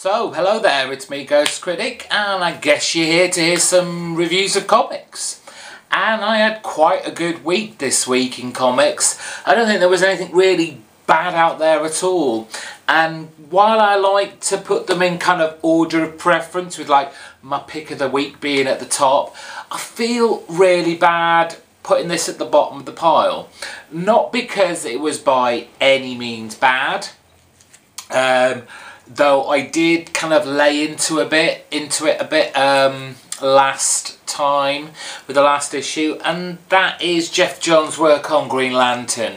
So, hello there, it's me, GhostCritic, and I guess you're here to hear some reviews of comics. And I had quite a good week this week in comics. I don't think there was anything really bad out there at all. And while I like to put them in kind of order of preference, with like my pick of the week being at the top, I feel really bad putting this at the bottom of the pile. Not because it was by any means bad. Though I did kind of lay into it a bit last time with the last issue, and that is Geoff Johns' work on Green Lantern,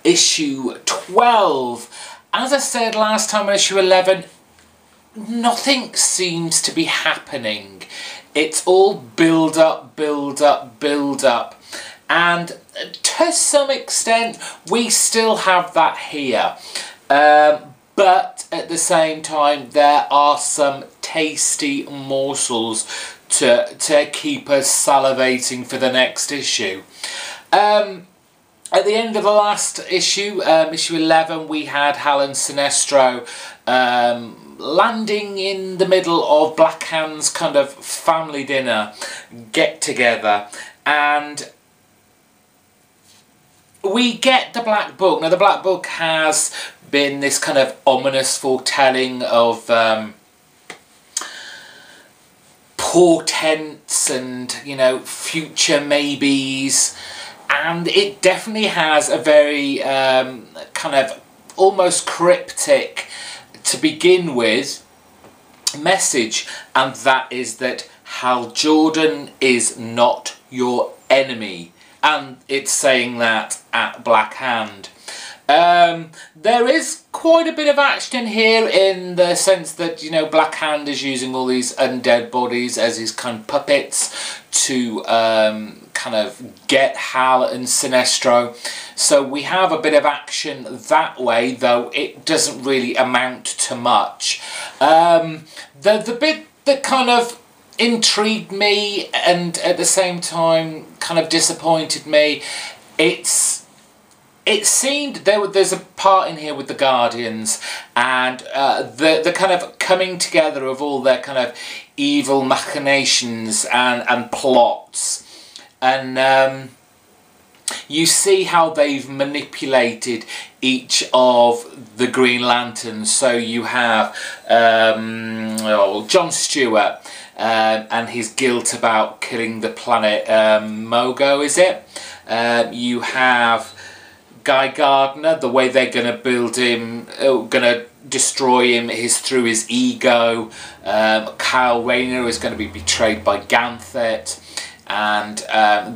issue 12. As I said last time on issue 11, nothing seems to be happening. It's all build up, build up, build up, and to some extent we still have that here. But at the same time, there are some tasty morsels to keep us salivating for the next issue. At the end of the last issue, issue 11, we had Hal and Sinestro landing in the middle of Black Hand's kind of family dinner get-together. And we get the Black Book. Now, the Black Book has been this kind of ominous foretelling of portents and, you know, future maybes, and it definitely has a very kind of almost cryptic, to begin with, message, and that is that Hal Jordan is not your enemy. And it's saying that at Black Hand. There is quite a bit of action here, in the sense that, you know, Black Hand is using all these undead bodies as his kind of puppets to kind of get Hal and Sinestro. So we have a bit of action that way, though it doesn't really amount to much. The bit that kind of intrigued me and at the same time kind of disappointed me, it seemed there's a part in here with the Guardians and the kind of coming together of all their kind of evil machinations and plots, and you see how they've manipulated each of the Green Lanterns. So you have John Stewart and his guilt about killing the planet Mogo, is it? You have Guy Gardner, the way they're going to build him, going to destroy him is through his ego. Kyle Rayner is going to be betrayed by Ganthet. And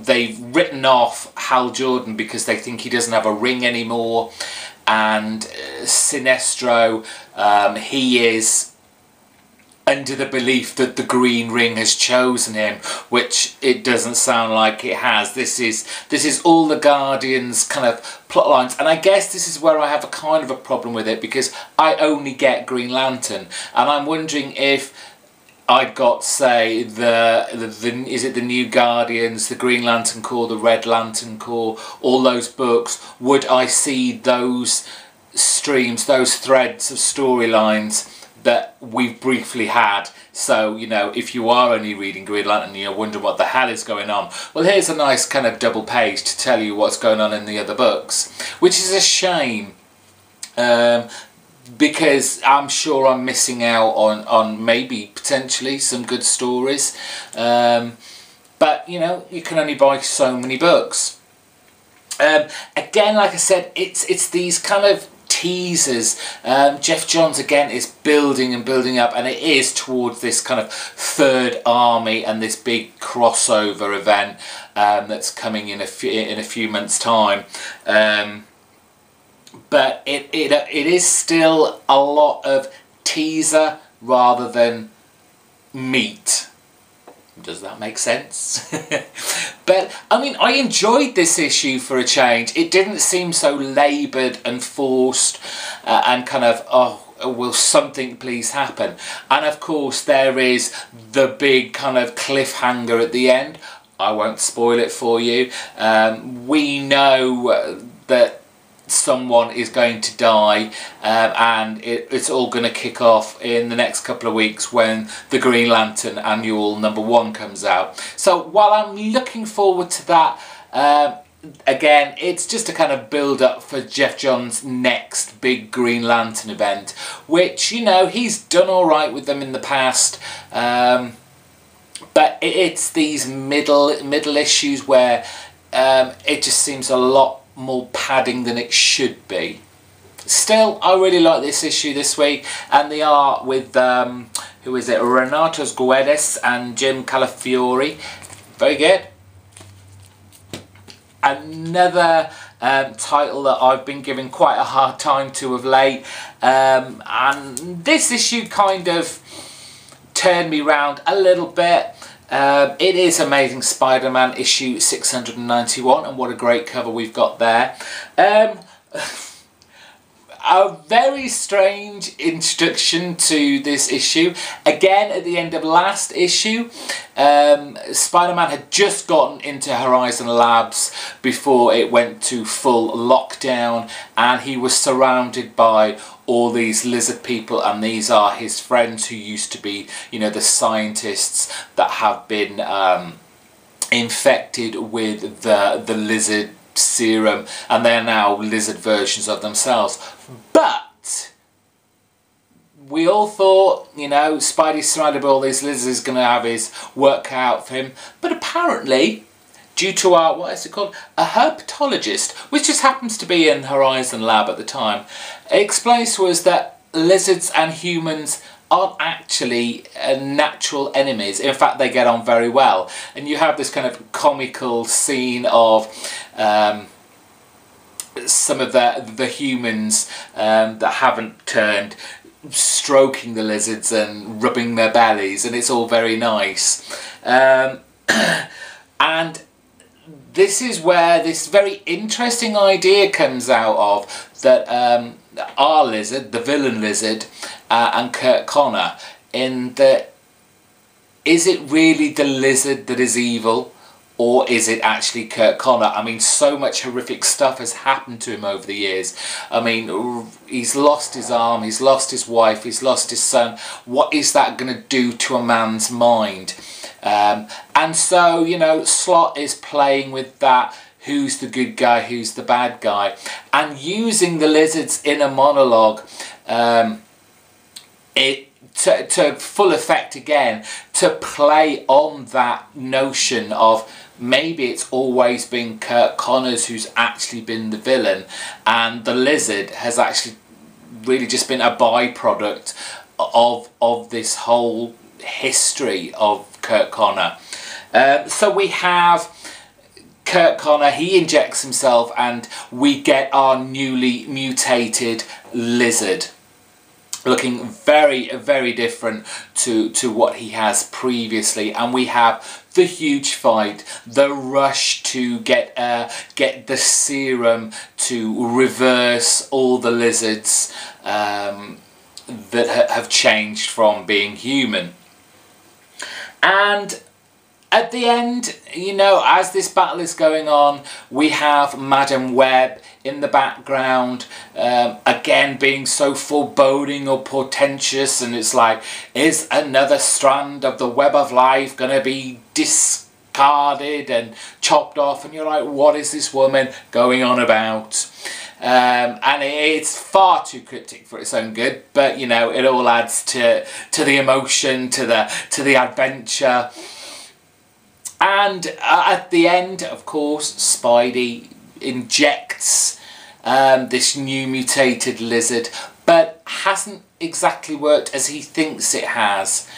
they've written off Hal Jordan because they think he doesn't have a ring anymore. And Sinestro, he is under the belief that the Green Ring has chosen him, which it doesn't sound like it has. This is all the Guardians' kind of plot lines, and I guess this is where I have a kind of a problem with it, because I only get Green Lantern, and I'm wondering if I got, say, is it the New Guardians, the Green Lantern Corps, the Red Lantern Corps, all those books, would I see those streams, those threads of storylines that we've briefly had? So, you know, if you are only reading Green Lantern and you're wondering what the hell is going on, well, here's a nice kind of double page to tell you what's going on in the other books, which is a shame, because I'm sure I'm missing out on maybe potentially some good stories, but, you know, you can only buy so many books. Again, like I said, it's these kind of teasers. Geoff Johns again is building and building up, and it is towards this kind of third army and this big crossover event that's coming in a few months' time. But it is still a lot of teaser rather than meat. Does that make sense? But, I mean, I enjoyed this issue for a change. It didn't seem so laboured and forced and kind of, oh, will something please happen? And, of course, there is the big kind of cliffhanger at the end. I won't spoil it for you. We know that someone is going to die, and it's all going to kick off in the next couple of weeks when the Green Lantern annual #1 comes out. So while I'm looking forward to that, again, it's just a kind of build up for Jeff Johns' next big Green Lantern event, which, you know, he's done alright with them in the past, but it's these middle issues where it just seems a lot more padding than it should be. Still, I really like this issue this week, and the art with who is it, Renato Guedes and Jim Calafiore, very good. Another title that I've been giving quite a hard time to of late, and this issue kind of turned me round a little bit. It is Amazing Spider-Man issue 691, and what a great cover we've got there. A very strange introduction to this issue. Again, at the end of last issue, Spider-Man had just gotten into Horizon Labs before it went to full lockdown, and he was surrounded by all these lizard people, and these are his friends who used to be, you know, the scientists that have been infected with the lizard serum, and they're now lizard versions of themselves. But we all thought, you know, Spidey surrounded by all these lizards is going to have his work cut out for him, but apparently, due to our, what is it called, a herpetologist, which just happens to be in Horizon Lab at the time, explains to us that lizards and humans aren't actually natural enemies. In fact, they get on very well. And you have this kind of comical scene of some of the humans that haven't turned, stroking the lizards and rubbing their bellies, and it's all very nice. And this is where this very interesting idea comes out of, that our lizard, the villain lizard, and Kurt Connor, in that, is it really the lizard that is evil, or is it actually Kurt Connor? I mean, so much horrific stuff has happened to him over the years. I mean, he's lost his arm, he's lost his wife, he's lost his son. What is that going to do to a man's mind? And so, you know, Slott is playing with that. Who's the good guy, who's the bad guy? And using the lizard's inner monologue to full effect again, to play on that notion of maybe it's always been Kurt Connors who's actually been the villain, and the lizard has actually really just been a byproduct of this whole history of Kurt Connor. So we have Kurt Connor, he injects himself, and we get our newly mutated lizard, looking very, very different to what he has previously. And we have the huge fight, the rush to get the serum to reverse all the lizards that have changed from being human. And at the end, you know, as this battle is going on, we have Madam Web in the background, again being so foreboding or portentous, and it's like, is another strand of the web of life going to be discarded and chopped off? And you're like, what is this woman going on about? And it's far too cryptic for its own good, but you know, it all adds to the emotion, to the adventure. And at the end, of course, Spidey injects this new mutated lizard, but hasn't exactly worked as he thinks it has.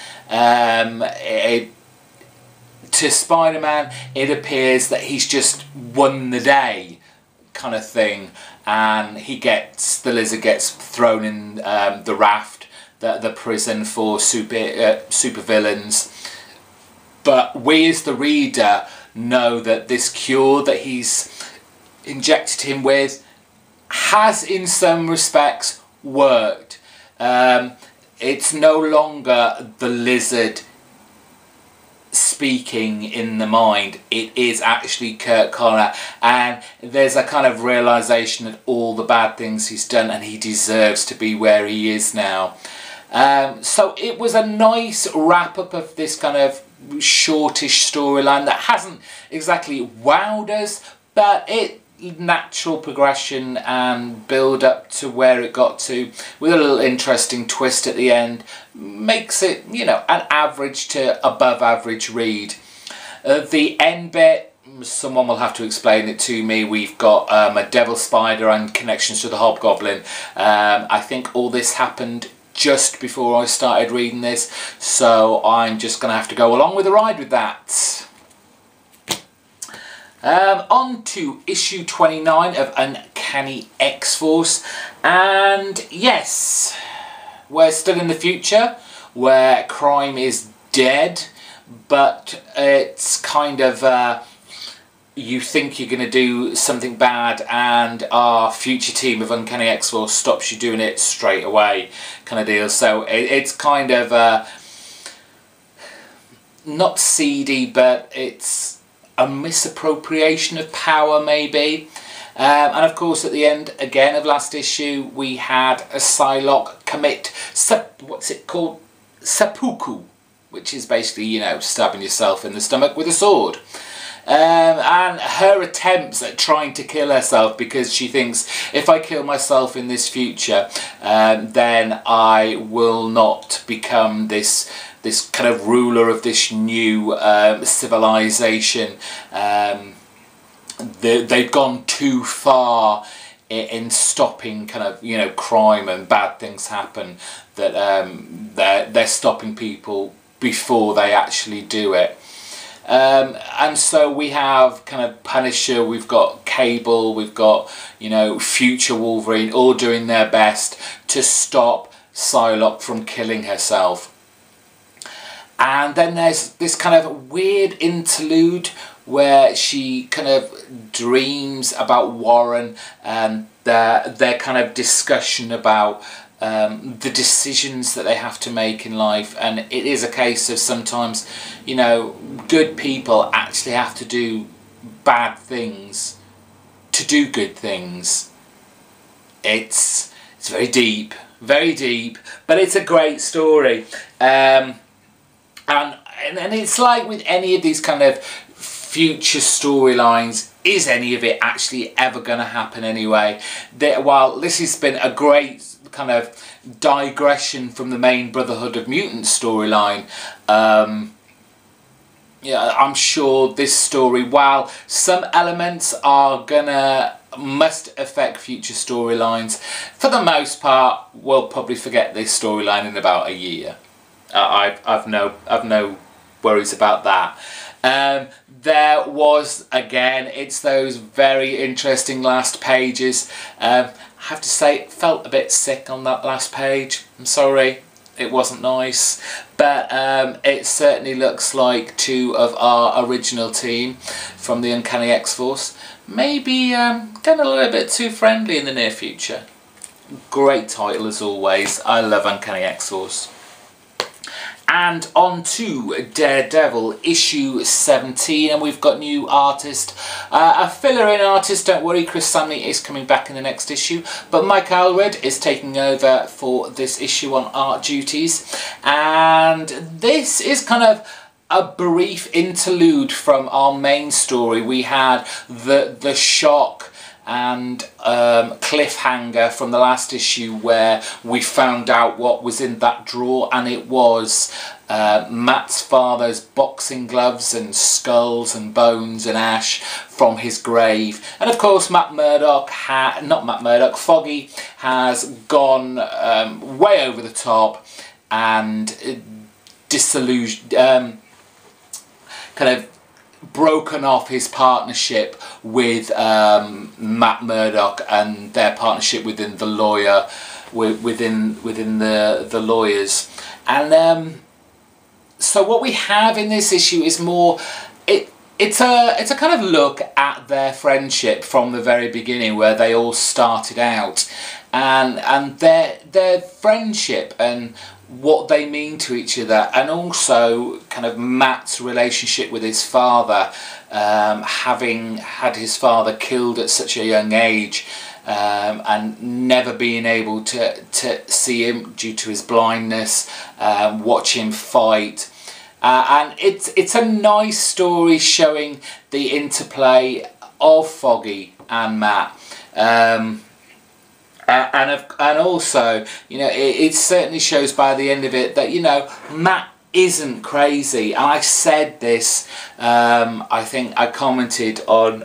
To Spider-Man, it appears that he's just won the day, kind of thing, and the lizard gets thrown in the raft, the prison for super villains. But we as the reader know that this cure that he's injected him with has in some respects worked. It's no longer the lizard speaking in the mind, it is actually Curt Connor, and there's a kind of realisation of all the bad things he's done, and he deserves to be where he is now. So it was a nice wrap up of this kind of shortish storyline that hasn't exactly wowed us, but it natural progression and build up to where it got to, with a little interesting twist at the end, makes it, you know, an average to above average read. The end bit, someone will have to explain it to me. We've got a devil spider and connections to the hobgoblin. I think all this happened just before I started reading this, so I'm just gonna have to go along with the ride with that. On to issue 29 of Uncanny X-Force, and yes, we're still in the future where crime is dead, but it's kind of you think you're going to do something bad and our future team of Uncanny X-Force stops you doing it straight away kind of deal. So it's kind of not seedy, but it's a misappropriation of power maybe. And of course at the end again of last issue we had a Psylocke commit what's it called, seppuku, which is basically, you know, stabbing yourself in the stomach with a sword. And her attempts at trying to kill herself because she thinks, if I kill myself in this future, then I will not become this kind of ruler of this new civilization. They've gone too far in stopping kind of, you know, crime and bad things happen, that they're stopping people before they actually do it. And so we have kind of Punisher, we've got Cable, we've got, you know, future Wolverine, all doing their best to stop Psylocke from killing herself. And then there's this kind of weird interlude where she kind of dreams about Warren and their kind of discussion about the decisions that they have to make in life. And it is a case of sometimes, you know, good people actually have to do bad things to do good things. It's very deep, but it's a great story. And it's like with any of these kind of future storylines, is any of it actually ever going to happen anyway? While this has been a great kind of digression from the main Brotherhood of Mutants storyline, yeah, I'm sure this story, while some elements are must affect future storylines, for the most part we'll probably forget this storyline in about a year. I've no worries about that. There was, again, it's those very interesting last pages. I have to say, it felt a bit sick on that last page. I'm sorry, it wasn't nice. But it certainly looks like two of our original team from the Uncanny X-Force maybe getting a little bit too friendly in the near future. Great title as always. I love Uncanny X-Force. And on to Daredevil issue 17, and we've got new artist, a filler-in artist. Don't worry, Chris Samney is coming back in the next issue, but Mike Allred is taking over for this issue on art duties. And this is kind of a brief interlude from our main story. We had the shock and cliffhanger from the last issue where we found out what was in that drawer, and it was Matt's father's boxing gloves and skulls and bones and ash from his grave. And of course Foggy has gone way over the top and disillusioned, kind of broken off his partnership with Matt Murdock and their partnership within the lawyers. And so what we have in this issue is more, it's a kind of look at their friendship from the very beginning, where they all started out, and their friendship and what they mean to each other, and also kind of Matt's relationship with his father, having had his father killed at such a young age, and never being able to see him due to his blindness, watch him fight. And it's a nice story showing the interplay of Foggy and Matt. And also, you know, it certainly shows by the end of it that, you know, Matt isn't crazy. And I said this, I think I commented on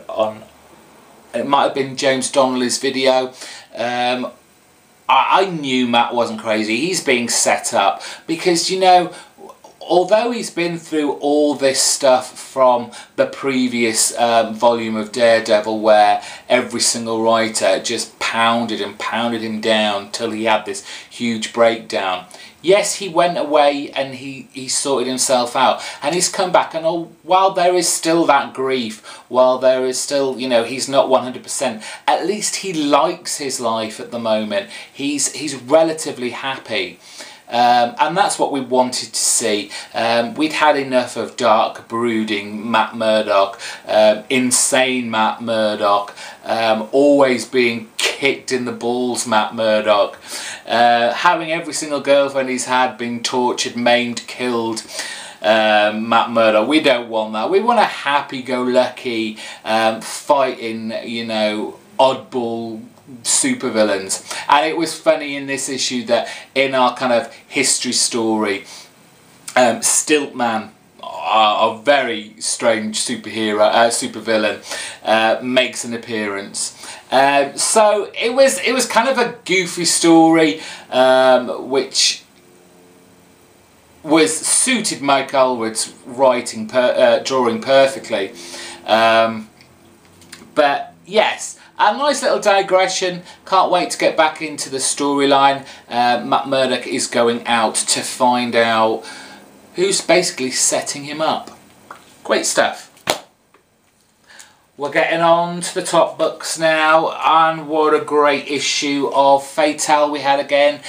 it might have been James Donnelly's video. I knew Matt wasn't crazy. He's being set up because, you know, although he's been through all this stuff from the previous volume of Daredevil, where every single writer just pounded and pounded him down till he had this huge breakdown. Yes, he went away and he sorted himself out, and he's come back, and while there is still that grief, while there is still, you know, he's not 100%, at least he likes his life at the moment. He's relatively happy. And that's what we wanted to see. We'd had enough of dark, brooding Matt Murdock, insane Matt Murdock, always being kicked in the balls Matt Murdock, having every single girlfriend he's had being tortured, maimed, killed. Matt Murdock. We don't want that. We want a happy-go-lucky, fighting, you know, oddball supervillains. And it was funny in this issue that in our kind of history story, Stiltman, a very strange supervillain, makes an appearance. So it was kind of a goofy story, which was suited Mike Allwood's writing, drawing perfectly. But yes, a nice little digression. Can't wait to get back into the storyline. Matt Murdock is going out to find out who's basically setting him up. Great stuff. We're getting on to the top books now, and what a great issue of Fatale we had again.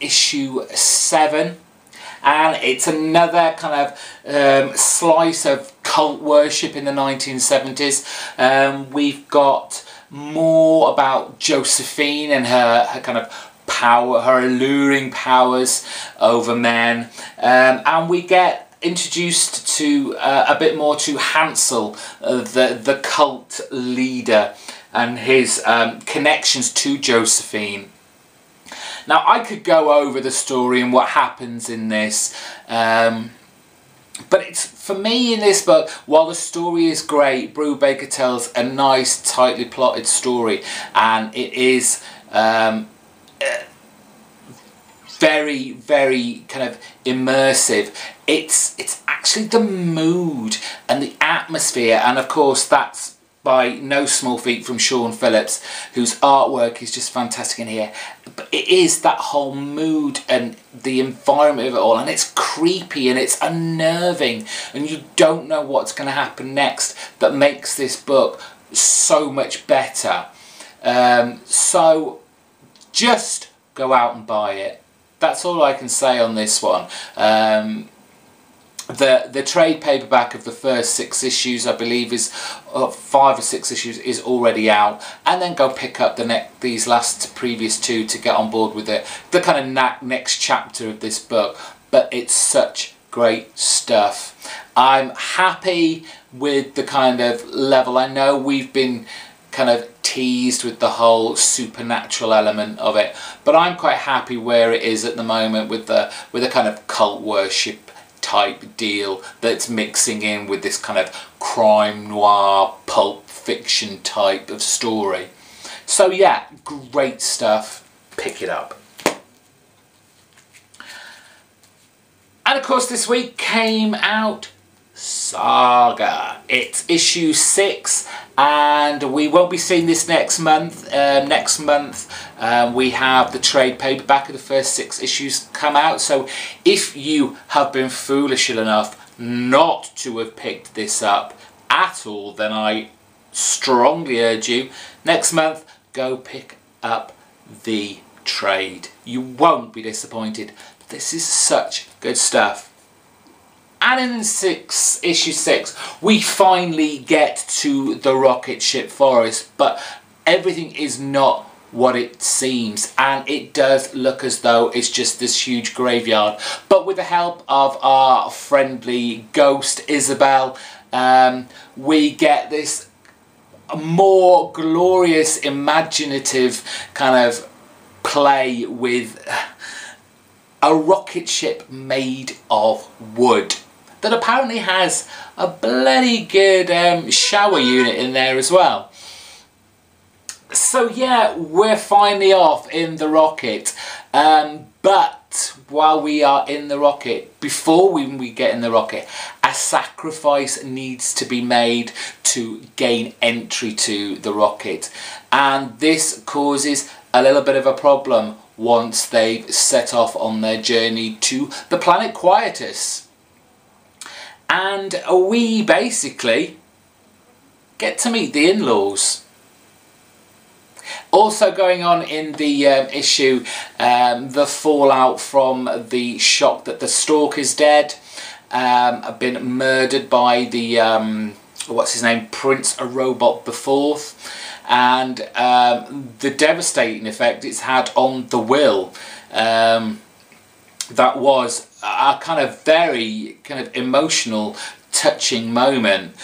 Issue 7. And it's another kind of slice of cult worship in the 1970s. We've got more about Josephine and her kind of power, her alluring powers over men. And we get introduced to a bit more to Hansel, the cult leader, and his connections to Josephine. Now, I could go over the story and what happens in this, but it's, for me in this book, while the story is great, Brubaker tells a nice, tightly plotted story, and it is very, very kind of immersive. It's actually the mood and the atmosphere, and of course that's by no small feat from Sean Phillips, whose artwork is just fantastic in here. But it is that whole mood and the environment of it all, and it's creepy and it's unnerving, and you don't know what's going to happen next, that makes this book so much better. So just go out and buy it. That's all I can say on this one. The trade paperback of the first 6 issues, I believe, is 5 or 6 issues, is already out, and then go pick up these previous 2 to get on board with the kind of next chapter of this book. But it's such great stuff. I'm happy with the kind of level. I know we've been kind of teased with the whole supernatural element of it, but I'm quite happy where it is at the moment with the kind of cult worship type deal that's mixing in with this kind of crime noir pulp fiction type of story. So yeah, great stuff. Pick it up. And of course this week came out Saga. It's issue 6, and we won't be seeing this next month. We have the trade paperback of the first 6 issues come out, so if you have been foolish enough not to have picked this up at all, then I strongly urge you, next month, go pick up the trade. You won't be disappointed. this is such good stuff. And in issue 6, we finally get to the rocket ship forest, but everything is not what it seems, and it does look as though it's just this huge graveyard. But with the help of our friendly ghost Isabel, we get this more glorious, imaginative kind of play with a rocket ship made of wood that apparently has a bloody good shower unit in there as well. So yeah, we're finally off in the rocket, but while we are in the rocket, before we get in the rocket, a sacrifice needs to be made to gain entry to the rocket, and this causes a little bit of a problem once they've set off on their journey to the planet Quietus. And we basically get to meet the in-laws. Also going on in the issue, the fallout from the shock that the Stork is dead, been murdered by the, what's his name, Prince Robot the Fourth, and the devastating effect it's had on the Will. That was a kind of very kind of emotional, touching moment.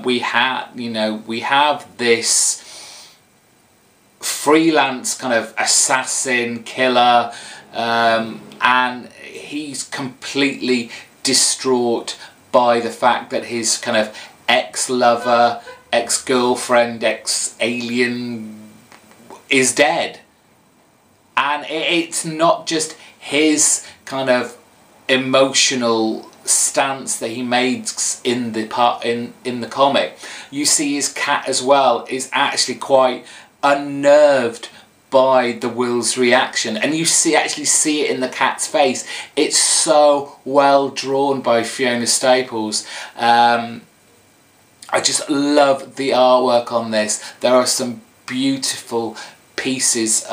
We have this freelance kind of assassin killer, and he's completely distraught by the fact that his kind of ex-lover, ex-girlfriend, ex-alien is dead. And it's not just his kind of emotional stance that he makes in the comic. You see his cat as well is actually quite unnerved by the Will's reaction, and you actually see it in the cat's face. It's so well drawn by Fiona Staples. I just love the artwork on this. There are some beautiful pieces,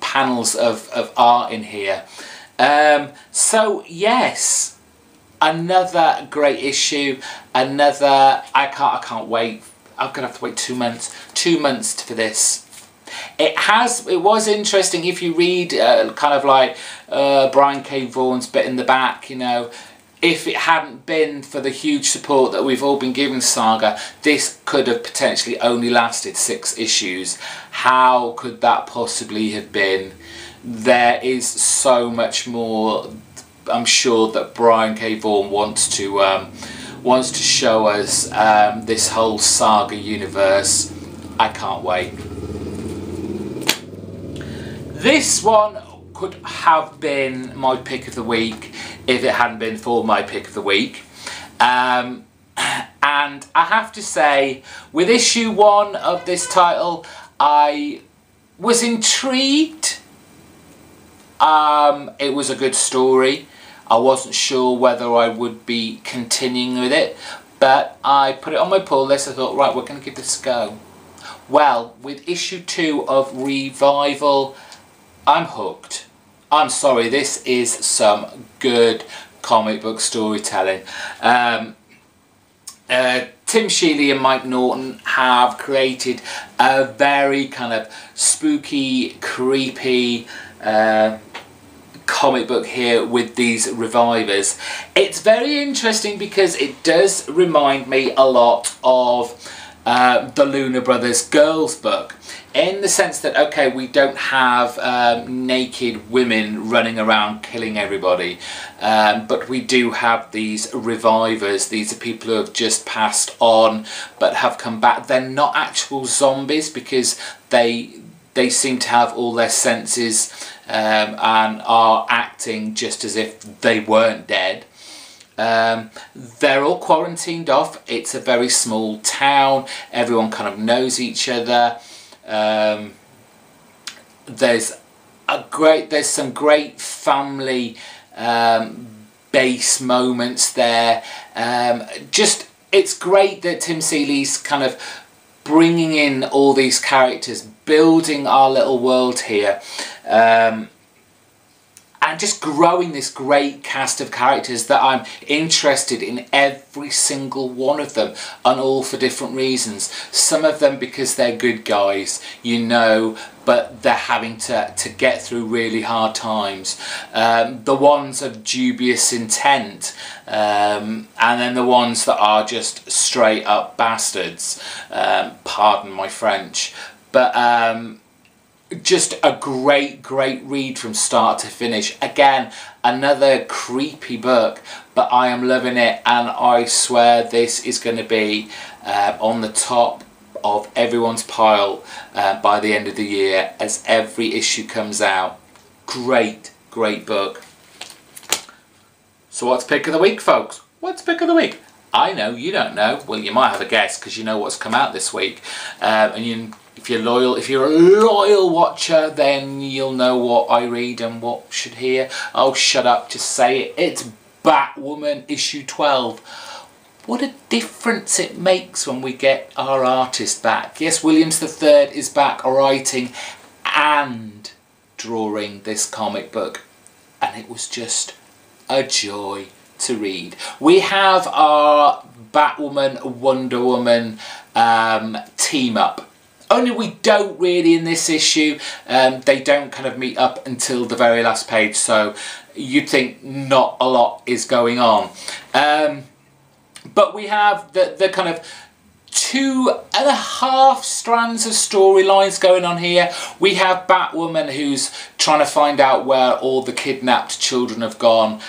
panels of art in here. So yes, another great issue. Another, I can't wait. I'm gonna have to wait 2 months. 2 months for this. It was interesting if you read kind of like Brian K. Vaughan's bit in the back, you know, if it hadn't been for the huge support that we've all been giving Saga, this could have potentially only lasted 6 issues. How could that possibly have been? There is so much more, I'm sure, that Brian K. Vaughan wants to show us, this whole Saga universe. I can't wait. This one could have been my pick of the week if it hadn't been for my pick of the week. And I have to say, with issue 1 of this title, I was intrigued. It was a good story. I wasn't sure whether I would be continuing with it, but I put it on my pull list. I thought, right, we're going to give this a go. Well, with issue 2 of Revival, I'm hooked. I'm sorry, this is some good comic book storytelling. Tim Shealy and Mike Norton have created a very kind of spooky, creepy comic book here with these revivers. It's very interesting because it does remind me a lot of the Luna Brothers Girls book, in the sense that, okay, we don't have naked women running around killing everybody, but we do have these revivers. These are people who have just passed on but have come back. They're not actual zombies because they seem to have all their senses and are acting just as if they weren't dead. They're all quarantined off. It's a very small town. Everyone kind of knows each other. There's some great family base moments there. It's great that Tim Seeley's kind of bringing in all these characters, building our little world here. and just growing this great cast of characters that I'm interested in every single one of them, and all for different reasons. Some of them because they're good guys, you know, but they're having to get through really hard times. The ones of dubious intent, and then the ones that are just straight up bastards. Pardon my French. But just a great read from start to finish. Again, another creepy book, but I am loving it, and I swear this is going to be on the top of everyone's pile by the end of the year as every issue comes out. Great book. So what's pick of the week, folks? What's pick of the week? I know, you don't know. Well, you might have a guess because you know what's come out this week, and if you're a loyal watcher, then you'll know what I read and what should hear. Oh, shut up, just say it. It's Batwoman issue 12. What a difference it makes when we get our artist back. Yes, Williams III is back writing and drawing this comic book, and it was just a joy to read. We have our Batwoman, Wonder Woman team up. Only we don't really in this issue. They don't kind of meet up until the very last page, so you'd think not a lot is going on. But we have the kind of 2.5 strands of storylines going on here. We have Batwoman, who's trying to find out where all the kidnapped children have gone.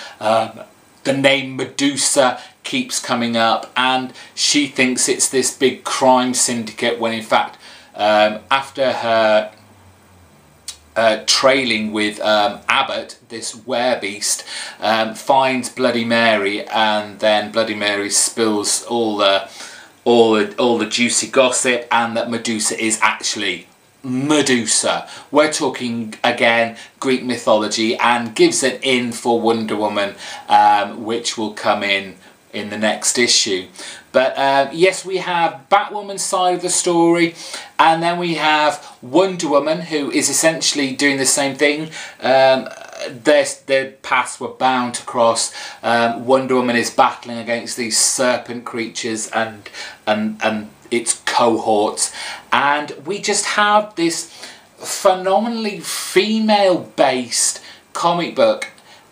The name Medusa keeps coming up, and she thinks it's this big crime syndicate, when in fact after her trailing with Abbott, this werebeast, finds Bloody Mary, and then Bloody Mary spills all the juicy gossip, and that Medusa is actually Medusa. We're talking again Greek mythology, and gives it in for Wonder Woman, which will come in the next issue. But yes, we have Batwoman's side of the story, and then we have Wonder Woman, who is essentially doing the same thing. Their paths were bound to cross. Wonder Woman is battling against these serpent creatures and its cohorts, and we just have this phenomenally female-based comic book,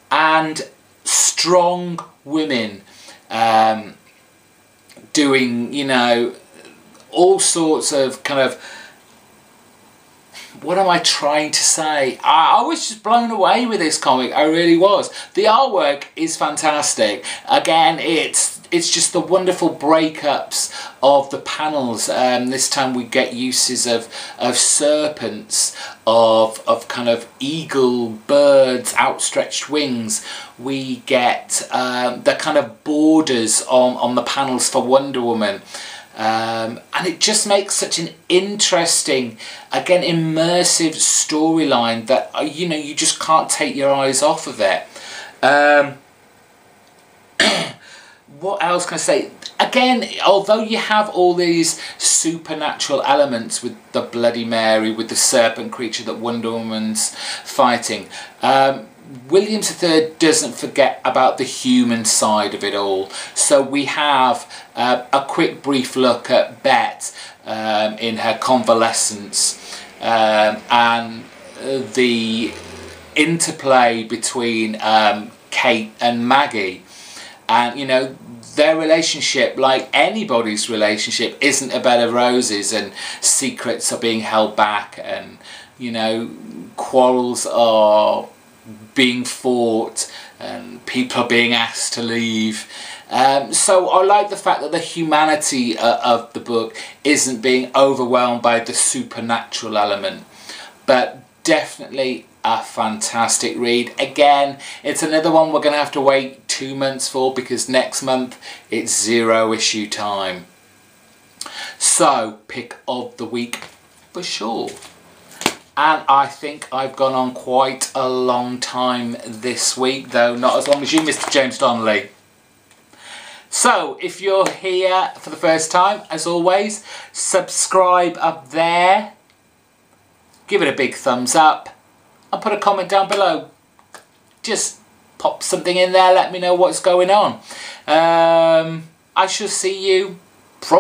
and strong women doing, you know, all sorts of kind of, what am I trying to say? I was just blown away with this comic. I really was. The artwork is fantastic. Again, it's just the wonderful breakups of the panels. This time we get uses of serpents, of kind of eagle, birds, outstretched wings. We get the kind of borders on the panels for Wonder Woman. And it just makes such an interesting, again, immersive storyline that, you know, you just can't take your eyes off of it. What else can I say? Again, although you have all these supernatural elements with the Bloody Mary, with the serpent creature that Wonder Woman's fighting, Williams III doesn't forget about the human side of it all. So we have a quick brief look at Bette in her convalescence, and the interplay between Kate and Maggie. And, you know, their relationship, like anybody's relationship, isn't a bed of roses, and secrets are being held back, and, you know, quarrels are being fought, and people are being asked to leave. So I like the fact that the humanity of the book isn't being overwhelmed by the supernatural element, but definitely a fantastic read. Again, it's another one we're going to have to wait 2 months for, because next month it's 0 issue time. So, pick of the week for sure. And I think I've gone on quite a long time this week, though not as long as you, Mr. James Donnelly. So, if you're here for the first time, as always, subscribe up there, give it a big thumbs up, and put a comment down below. just pop something in there, let me know what's going on. I shall see you